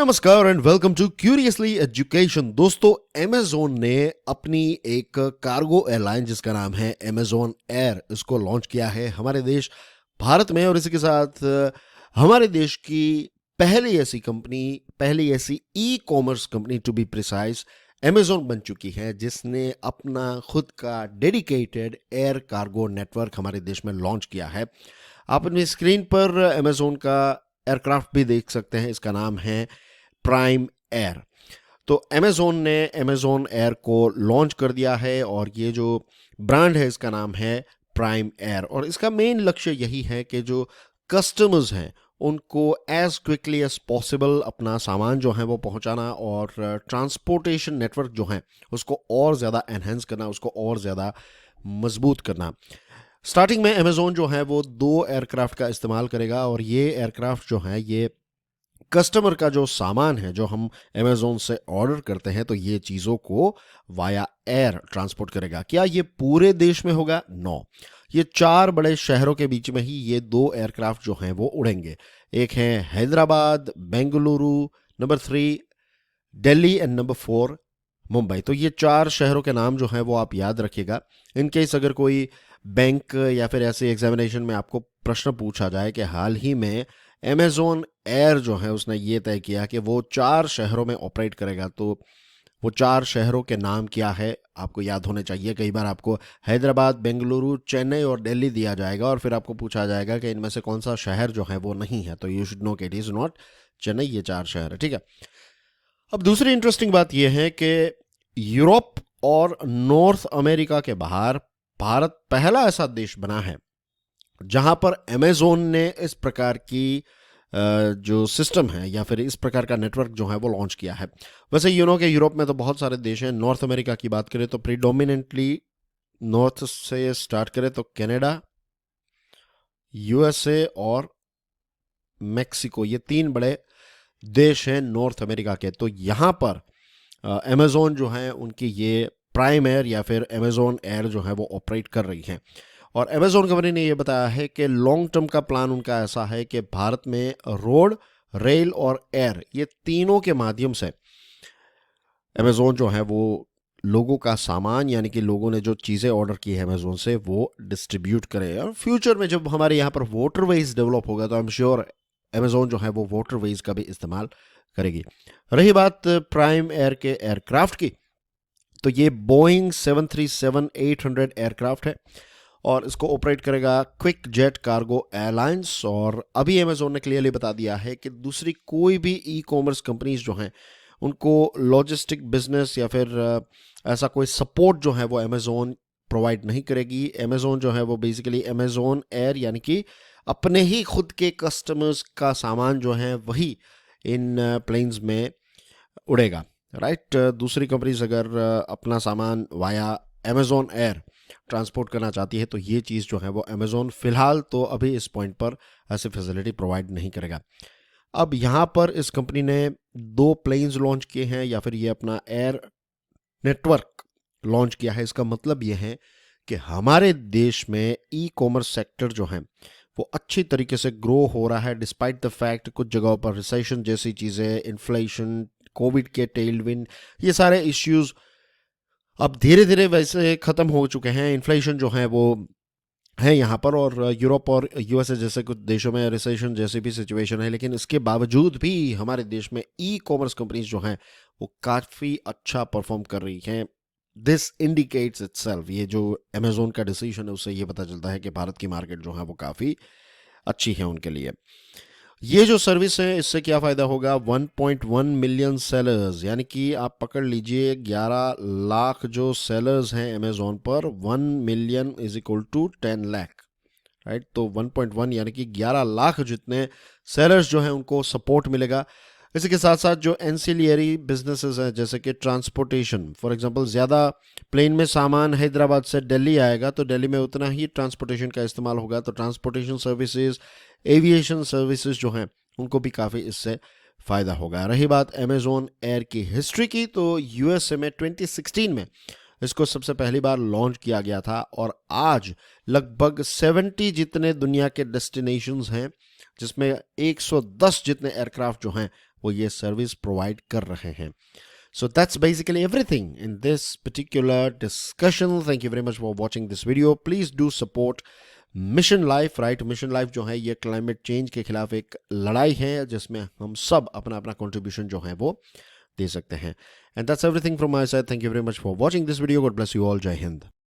नमस्कार and welcome to curiously education. दोस्तों, Amazon ने अपनी एक कार्गो एयरलाइन जिसका नाम है अमेज़न एयर, इसको लॉन्च किया है हमारे देश भारत में। और इसी के साथ हमारे देश की पहली ऐसी e commerce company to be precise Amazon बन चुकी है जिसने अपना खुद का डेडिकेटेड एयर कार्गो नेटवर्क हमारे देश में लॉन्च किया है। आप अपनी स्क्रीन पर अमेज़न का एयरक्राफ्ट भी देख सकते हैं। इसका नाम है प्राइम एयर। तो अमेज़न ने अमेज़न एयर को लॉन्च कर दिया है और ये जो ब्रांड है इसका नाम है प्राइम एयर। और इसका मेन लक्ष्य यही है कि जो कस्टमर्स हैं उनको एज क्विकली एज पॉसिबल अपना सामान जो है वो पहुंचाना और ट्रांसपोर्टेशन नेटवर्क जो है उसको और ज़्यादा एनहेंस करना, उसको और ज़्यादा मजबूत करना। स्टार्टिंग में अमेज़न जो है वो 2 एयरक्राफ्ट का इस्तेमाल करेगा और ये एयरक्राफ्ट जो है ये कस्टमर का जो सामान है जो हम अमेज़न से ऑर्डर करते हैं तो ये चीज़ों को वाया एयर ट्रांसपोर्ट करेगा। क्या ये पूरे देश में होगा? नो, ये 4 बड़े शहरों के बीच में ही ये 2 एयरक्राफ्ट जो हैं वो उड़ेंगे। एक है Hyderabad, Bengaluru, number 3 Delhi and number 4 Mumbai. तो ये 4 शहरों के नाम जो हैं वो आप याद रखिएगा। इन केस अगर कोई बैंक या फिर ऐसे एग्जामिनेशन में आपको प्रश्न पूछा जाए कि हाल ही में अमेज़न एयर जो है उसने ये तय किया कि वो 4 शहरों में ऑपरेट करेगा, तो वो 4 शहरों के नाम क्या है आपको याद होने चाहिए। कई बार आपको हैदराबाद, बेंगलुरु, चेन्नई और दिल्ली दिया जाएगा और फिर आपको पूछा जाएगा कि इनमें से कौन सा शहर जो है वो नहीं है, तो यू शुड नो कि इट इज़ नॉट चेन्नई। ये 4 शहर है, ठीक है। अब दूसरी इंटरेस्टिंग बात यह है कि यूरोप और नॉर्थ अमेरिका के बाहर भारत पहला ऐसा देश बना है जहां पर अमेज़न ने इस प्रकार की जो सिस्टम है या फिर इस प्रकार का नेटवर्क जो है वो लॉन्च किया है। वैसे कि यूरोप में तो बहुत सारे देश हैं। नॉर्थ अमेरिका की बात करें तो प्रीडोमिनेंटली नॉर्थ से स्टार्ट करें तो कनाडा, यूएसए और मेक्सिको, ये 3 बड़े देश हैं नॉर्थ अमेरिका के। तो यहाँ पर अमेज़न जो है उनकी ये प्राइम एयर या फिर अमेज़न एयर जो है वो ऑपरेट कर रही हैं। और अमेज़न कंपनी ने ये बताया है कि लॉन्ग टर्म का प्लान उनका ऐसा है कि भारत में रोड, रेल और एयर, ये तीनों के माध्यम से अमेज़न जो है वो लोगों का सामान यानी कि लोगों ने जो चीज़ें ऑर्डर की है अमेज़न से वो डिस्ट्रीब्यूट करे। और फ्यूचर में जब हमारे यहाँ पर वाटरवेज डेवलप होगा तो आई एम श्योर अमेज़न जो है वो वाटरवेज का भी इस्तेमाल करेगी। रही बात प्राइम एयर के एयरक्राफ्ट की, तो ये बोइंग 737-800 एयरक्राफ्ट है और इसको ऑपरेट करेगा क्विक जेट कार्गो एयरलाइंस। और अभी अमेज़न ने क्लियरली बता दिया है कि दूसरी कोई भी ई कॉमर्स कंपनीज जो हैं उनको लॉजिस्टिक बिजनेस या फिर ऐसा कोई सपोर्ट जो है वो अमेज़न प्रोवाइड नहीं करेगी। अमेज़न जो है वो बेसिकली अमेज़न एयर यानी कि अपने ही खुद के कस्टमर्स का सामान जो है वही इन प्लेन्स में उड़ेगा, राइट। दूसरी कंपनीज अगर अपना सामान वाया अमेज़न एयर ट्रांसपोर्ट करना चाहती है तो ये चीज़ जो है वो अमेज़न फ़िलहाल तो अभी इस पॉइंट पर ऐसी फैसिलिटी प्रोवाइड नहीं करेगा। अब यहाँ पर इस कंपनी ने 2 प्लेन्स लॉन्च किए हैं या फिर ये अपना एयर नेटवर्क लॉन्च किया है। इसका मतलब ये है कि हमारे देश में ई कॉमर्स सेक्टर जो है वो अच्छी तरीके से ग्रो हो रहा है डिस्पाइट द फैक्ट कुछ जगहों पर रिसेशन जैसी चीज़ें, इन्फ्लेशन, कोविड के टेलविंड, ये सारे इश्यूज अब धीरे धीरे वैसे ख़त्म हो चुके हैं। इन्फ्लेशन जो है वो है यहाँ पर और यूरोप और यूएसए जैसे कुछ देशों में रिसेशन जैसी भी सिचुएशन है, लेकिन इसके बावजूद भी हमारे देश में ई कॉमर्स कंपनीज जो हैं वो काफ़ी अच्छा परफॉर्म कर रही हैं। दिस इंडिकेट्स इटसेल्फ, ये जो अमेज़न का डिसीजन है उससे ये पता चलता है कि भारत की मार्केट जो है वो काफ़ी अच्छी है उनके लिए। ये जो सर्विस है इससे क्या फ़ायदा होगा? 1.1 मिलियन सेलर्स, यानी कि आप पकड़ लीजिए 11 लाख जो सेलर्स हैं अमेज़न पर, 1 million is equal to 10 lakh, right. तो 1.1 यानी कि 11 लाख जितने सेलर्स जो हैं उनको सपोर्ट मिलेगा। इसी के साथ साथ जो एंसिलियरी बिजनेसेस हैं जैसे कि ट्रांसपोर्टेशन, फॉर एग्जांपल ज़्यादा प्लेन में सामान हैदराबाद से दिल्ली आएगा तो दिल्ली में उतना ही ट्रांसपोर्टेशन का इस्तेमाल होगा, तो ट्रांसपोर्टेशन सर्विसेज, एविएशन सर्विसेज जो हैं उनको भी काफ़ी इससे फ़ायदा होगा। रही बात अमेज़न एयर की हिस्ट्री की, तो यूएसए में 2016 में इसको सबसे पहली बार लॉन्च किया गया था और आज लगभग 70 जितने दुनिया के डेस्टिनेशंस हैं जिसमें 110 जितने एयरक्राफ्ट जो हैं वो ये सर्विस प्रोवाइड कर रहे हैं. So that's basically everything in this particular discussion. Thank you very much for watching this video. Please do support mission life. Right, mission life जो है ये क्लाइमेट चेंज के खिलाफ एक लड़ाई है जिसमें हम सब अपना अपना कंट्रीब्यूशन जो है वो दे सकते हैं. And that's everything from my side. Thank you very much for watching this video. God bless you all. जय हिंद.